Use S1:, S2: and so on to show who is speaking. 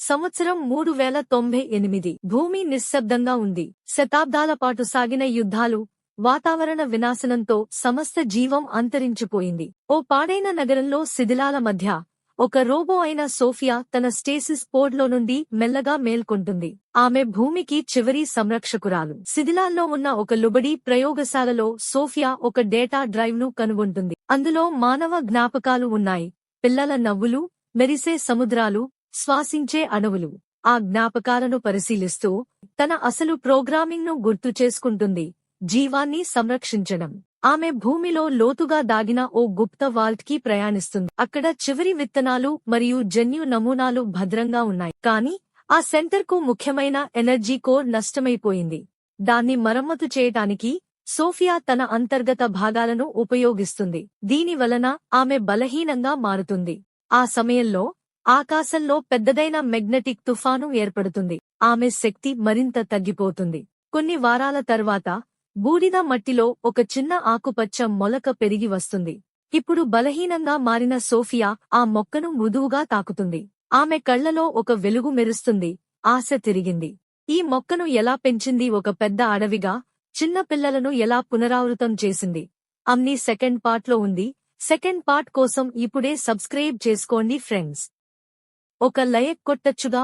S1: సంవత్సరం 3098 భూమి నిశ్శబ్దంగా ఉంది. శతాబ్దాల పాటు సాగిన యుద్ధాలు, వాతావరణ వినాశనంతో సమస్త జీవం అంతరించిపోయింది. ఓ పాడైన నగరంలో శిథిలాల మధ్య ఒక రోబో అయిన సోఫియా తన స్టేసిస్ పోడ్లో నుండి మెల్లగా మేల్కొంటుంది. ఆమె భూమికి చివరి సంరక్షకురాలు. శిథిలాల్లో ఉన్న ఒక లుబడి ప్రయోగశాలలో సోఫియా ఒక డేటా డ్రైవ్ ను కనుగొంటుంది. అందులో మానవ జ్ఞాపకాలు ఉన్నాయి. పిల్లల నవ్వులు, మెరిసే సముద్రాలు, శ్వాసించే అణువులు. ఆ జ్ఞాపకాలను పరిశీలిస్తూ తన అసలు ప్రోగ్రామింగ్ ను గుర్తు చేసుకుంటుంది. జీవాన్ని సంరక్షించడం. ఆమె భూమిలో లోతుగా దాగిన ఓ గుప్త వాల్ట్ కి ప్రయాణిస్తుంది. అక్కడ చివరి విత్తనాలు మరియు జన్యు నమూనాలు భద్రంగా ఉన్నాయి. కానీ ఆ సెంటర్ కు ముఖ్యమైన ఎనర్జీ కోర్ నష్టమైపోయింది. దాన్ని మరమ్మతు చేయటానికి సోఫియా తన అంతర్గత భాగాలను ఉపయోగిస్తుంది. దీని వలన ఆమె బలహీనంగా మారుతుంది. ఆ సమయంలో ఆకాశంలో పెద్దదైన మెగ్నెటిక్ తుఫాను ఏర్పడుతుంది. ఆమె శక్తి మరింత తగ్గిపోతుంది. కొన్ని వారాల తర్వాత బూడిద మట్టిలో ఒక చిన్న ఆకుపచ్చ మొలక పెరిగి వస్తుంది. ఇప్పుడు బలహీనంగా మారిన సోఫియా ఆ మొక్కను మృదువుగా తాకుతుంది. ఆమె కళ్లలో ఒక వెలుగు మెరుస్తుంది. ఆశ తిరిగింది. ఈ మొక్కను ఎలా పెంచింది? ఒక పెద్ద అడవిగా, చిన్న పిల్లలను ఎలా పునరావృతం చేసింది? అమ్ని సెకండ్ పార్ట్ లో ఉంది. సెకండ్ పార్ట్ కోసం ఇప్పుడే సబ్స్క్రైబ్ చేసుకోండి ఫ్రెండ్స్. ఒక లైక్ కొట్టొచ్చుగా.